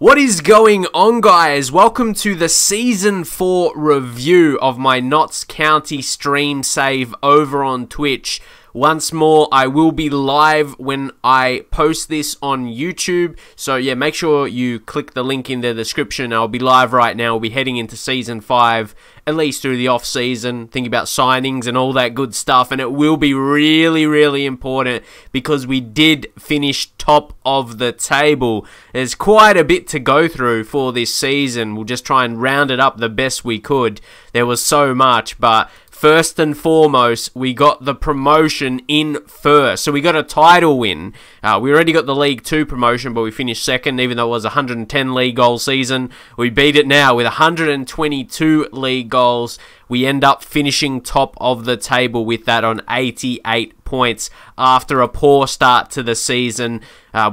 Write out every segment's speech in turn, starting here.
What is going on, guys? Welcome to the Season 4 review of my Notts County stream save over on Twitch. Once more, I will be live when I post this on YouTube. So yeah, make sure you click the link in the description. I'll be live right now. We'll be heading into Season 5, at least through the off-season, thinking about signings and all that good stuff. And it will be really important because we did finish top of the table. There's quite a bit to go through for this season. We'll just try and round it up the best we could. There was so much, but first and foremost, we got the promotion in first. So we got a title win. We already got the League 2 promotion, but we finished second, even though it was a 110 league goal season. We beat it now with 122 league goals. We end up finishing top of the table with that on 88 points after a poor start to the season.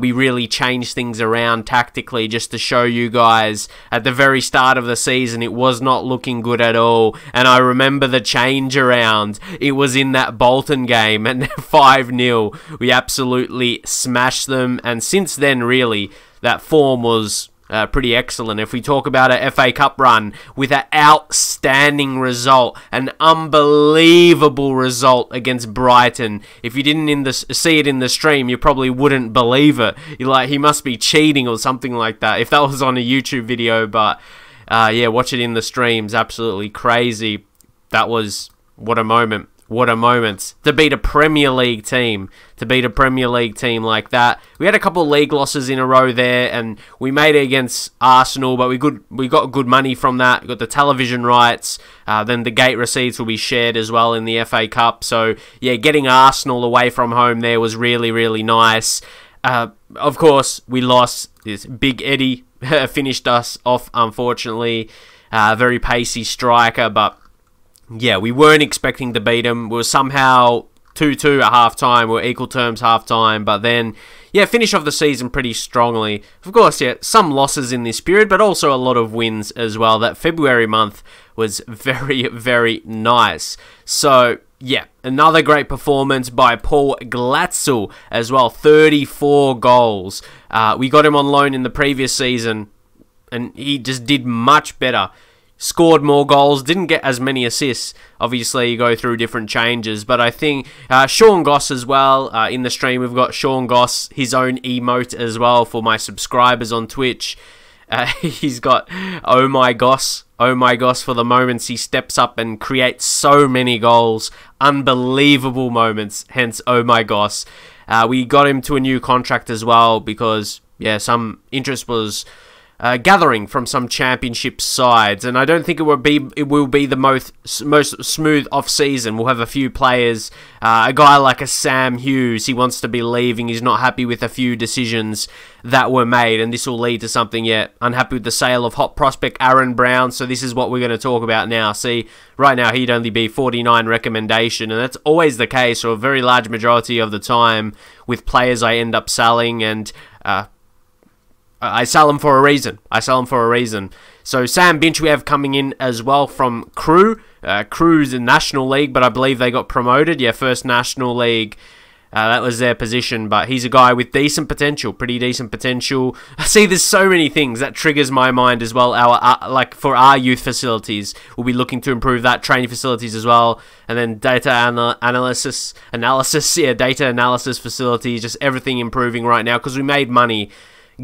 We really changed things around tactically just to show you guys. At the very start of the season, it was not looking good at all. And I remember the change around. It was in that Bolton game and 5-0. We absolutely smashed them. And since then, really, that form was pretty excellent. If we talk about a FA Cup run with an outstanding result, an unbelievable result against Brighton. If you didn't see it in the stream, you probably wouldn't believe it. You're like, he must be cheating or something like that, if that was on a YouTube video. But yeah, watch it in the streams. Absolutely crazy. That was, what a moment. What a moment to beat a Premier League team, like that. We had a couple of league losses in a row there, and we made it against Arsenal, but we got good money from that. We got the television rights, then the gate receipts will be shared as well in the FA Cup. So yeah, getting Arsenal away from home there was really nice. Of course, we lost. This Big Eddie finished us off, unfortunately. Very pacey striker, but yeah, we weren't expecting to beat them. We were somehow 2-2 at half-time. We were equal terms half-time. But then, yeah, finish off the season pretty strongly. Of course, yeah, some losses in this period, but also a lot of wins as well. That February month was very nice. So, yeah, another great performance by Paul Glatzel as well. 34 goals. We got him on loan in the previous season, and he just did much better. Scored more goals, didn't get as many assists. Obviously, you go through different changes, but I think Sean Goss as well. In the stream, we've got Sean Goss, his own emote as well for my subscribers on Twitch. He's got oh my Goss for the moments he steps up and creates so many goals. Unbelievable moments, hence oh my Goss. We got him to a new contract as well because, yeah, some interest was gathering from some championship sides, and I don't think it will be the most smooth off season. We'll have a few players, a guy like a Sam Hughes, he wants to be leaving. He's not happy with a few decisions that were made, and this will lead to something. Yet unhappy with the sale of hot prospect Aaron Brown. So this is what we're going to talk about now. See, right now he'd only be 49 recommendation, and that's always the case, or a very large majority of the time with players I end up selling, and I sell them for a reason. So Sam Binch we have coming in as well from Crewe. Crewe's in National League, but I believe they got promoted. Yeah, first National League. That was their position, but he's a guy with decent potential, pretty decent potential. I see there's so many things that triggers my mind as well. Like for our youth facilities, we'll be looking to improve that, training facilities as well, and then data analysis, yeah, data analysis facilities, just everything improving right now because we made money.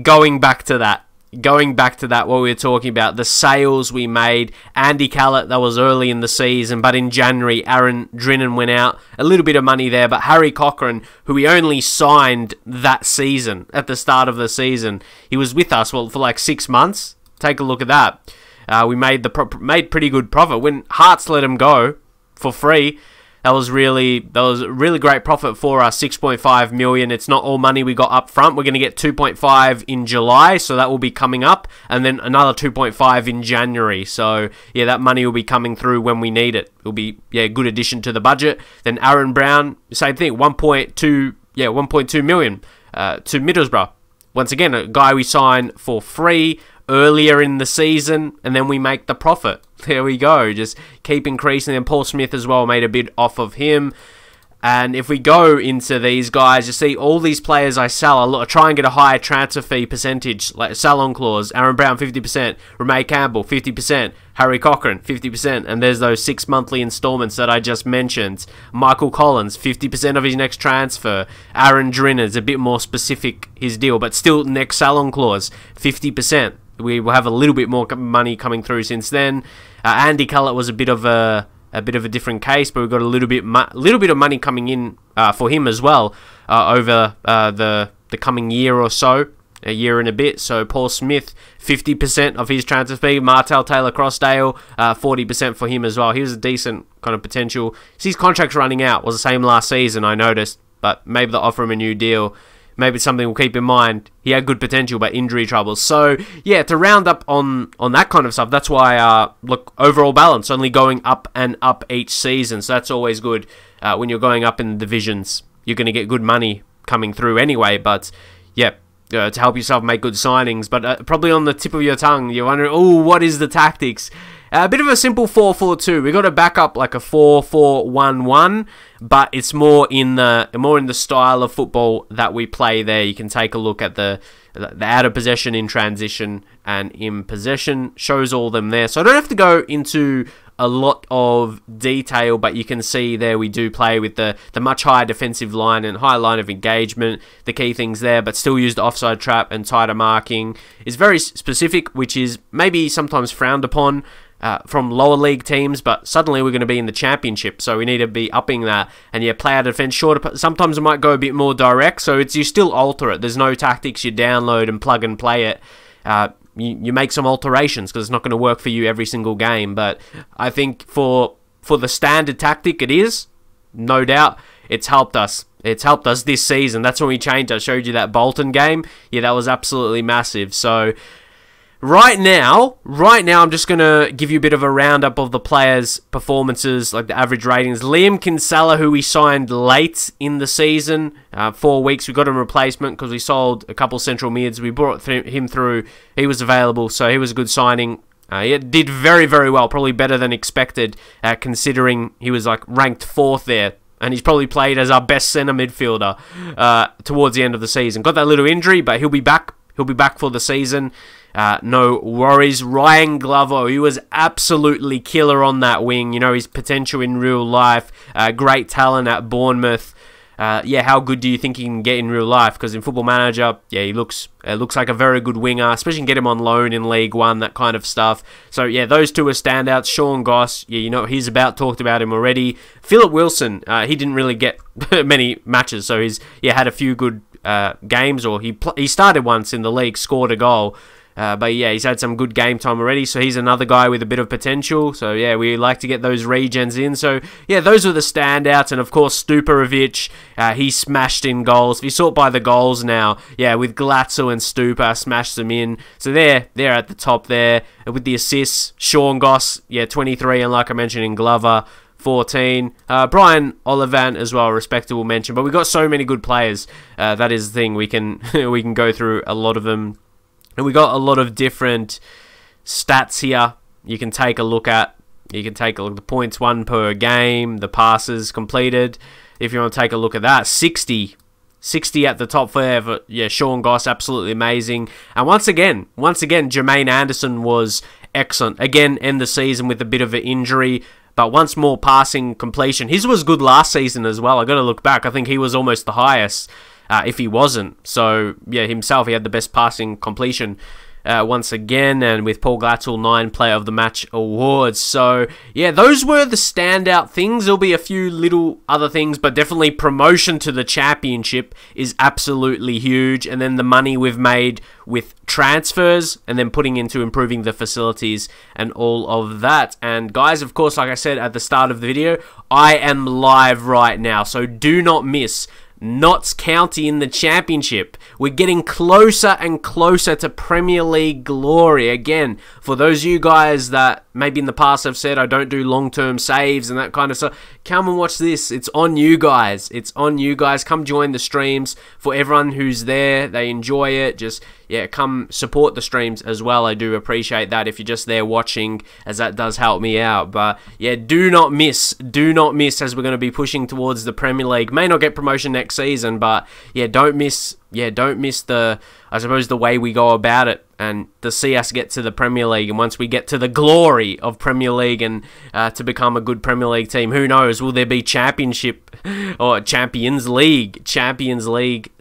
Going back to that, what we were talking about, the sales we made. Andy Callett, that was early in the season, but in January, Aaron Drinan went out. A little bit of money there, but Harry Cochrane, who we only signed that season, at the start of the season, he was with us, well, for like 6 months. Take a look at that. We made pretty good profit. When Hearts let him go for free, that was really great profit for us, 6.5 million. It's not all money we got up front. We're going to get 2.5 in July, so that will be coming up, and then another 2.5 in January. So yeah, that money will be coming through when we need it. It'll be, yeah, a good addition to the budget. Then Aaron Brown, same thing, 1.2 million to Middlesbrough. Once again, a guy we signed for free earlier in the season, and then we make the profit. There we go, just keep increasing. And Paul Smith as well, made a bid off of him. And if we go into these guys, you see all these players I sell, I try and get a higher transfer fee percentage, like sell-on clause. Aaron Brown, 50%. Ramey Campbell, 50%. Harry Cochran, 50%. And there's those 6 monthly installments that I just mentioned. Michael Collins, 50% of his next transfer. Aaron Drinner's a bit more specific, his deal, but still next sell-on clause, 50%. We will have a little bit more money coming through since then. Andy Cullett was a bit of a different case, but we've got a little bit of money coming in for him as well over the coming year or so, a year and a bit. So Paul Smith, 50% of his transfer fee. Martel Taylor-Crossdale, 40% for him as well. He was a decent kind of potential. His contract's running out. Was the same last season, I noticed, but maybe they'll offer him a new deal. Maybe it's something we'll keep in mind. He had good potential, but injury troubles. So, yeah, to round up on that kind of stuff, that's why, look, overall balance, only going up and up each season. So that's always good. When you're going up in the divisions, you're going to get good money coming through anyway. But, yeah, to help yourself make good signings. But probably on the tip of your tongue, you're wondering, oh, what is the tactics? A bit of a simple 4-4-2. We got to back up like a 4-4-1-1, but it's more in the style of football that we play there. You can take a look at the out of possession, in transition, and in possession. Shows all them there. So I don't have to go into a lot of detail, but you can see there we do play with the much higher defensive line and higher line of engagement. The key things there, but still use the offside trap and tighter marking. Is very specific, which is maybe sometimes frowned upon from lower league teams, but suddenly we're going to be in the championship, so we need to be upping that. And yeah, play out of defense shorter. Sometimes it might go a bit more direct, so you still alter it. There's no tactics you download and plug and play it. You make some alterations because it's not going to work for you every single game. But I think for the standard tactic, it is, no doubt, it's helped us. It's helped us this season. That's when we changed. I showed you that Bolton game. Yeah, that was absolutely massive. So Right now, I'm just going to give you a bit of a roundup of the players' performances, like the average ratings. Liam Kinsella, who we signed late in the season, 4 weeks. We got him a replacement because we sold a couple central mids. We brought him through. He was available, so he was a good signing. He did very, very well, probably better than expected, considering he was like ranked 4th there. And he's probably played as our best centre midfielder towards the end of the season. Got that little injury, but he'll be back. He'll be back for the season. No worries. Ryan Glover, he was absolutely killer on that wing. You know, his potential in real life. Great talent at Bournemouth. Yeah, how good do you think he can get in real life? Because in Football Manager, yeah, he looks like a very good winger, especially can get him on loan in League One, that kind of stuff. So yeah, those two are standouts. Sean Goss, yeah, you know he's talked about him already. Philip Wilson, he didn't really get many matches, so he's had a few good games, or he started once in the league, scored a goal. But yeah, he's had some good game time already, so he's another guy with a bit of potential. So yeah, we like to get those regens in. So yeah, those were the standouts. And of course, Stuparovic, he smashed in goals. If you sort by the goals now, yeah, with Glatzel and Stupa, smashed them in. So they're at the top there. With the assists, Sean Goss, yeah, 23, and like I mentioned in Glover, 14. Brian Olivant as well, respectable mention. But we've got so many good players. That is the thing. We can go through a lot of them. And we got a lot of different stats here you can take a look at. You can take a look at the points won per game, the passes completed. If you want to take a look at that, 60 at the top there. Yeah, Sean Goss, absolutely amazing. And once again, Jermaine Anderson was excellent. Again, end the season with a bit of an injury, but once more passing completion. His was good last season as well. I got to look back. I think he was almost the highest. If he wasn't. So, yeah, himself, he had the best passing completion once again. And with Paul Glatzel, 9 Player of the Match awards. So, yeah, those were the standout things. There'll be a few little other things, but definitely promotion to the championship is absolutely huge. And then the money we've made with transfers and then putting into improving the facilities and all of that. And guys, of course, like I said at the start of the video, I am live right now. So do not miss Notts County in the Championship. We're getting closer and closer to Premier League glory. Again, for those of you guys that maybe in the past have said I don't do long-term saves and that kind of stuff, come and watch this. It's on you guys. It's on you guys. Come join the streams. For everyone who's there, they enjoy it. Just, yeah, come support the streams as well. I do appreciate that if you're just there watching, as that does help me out. But yeah, do not miss, as we're going to be pushing towards the Premier League. May not get promotion next season, but yeah, don't miss the, I suppose, the way we go about it, and to see us get to the Premier League. And once we get to the glory of Premier League and to become a good Premier League team, who knows, will there be Championship or Champions League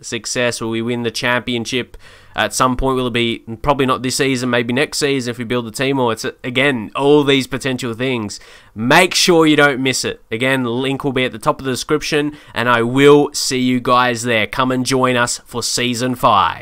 success? Will we win the Championship at some point? Will it be probably not this season, maybe next season if we build the team? Or it's, again, all these potential things. Make sure you don't miss it. Again, the link will be at the top of the description, and I will see you guys there. Come and join us for Season 5.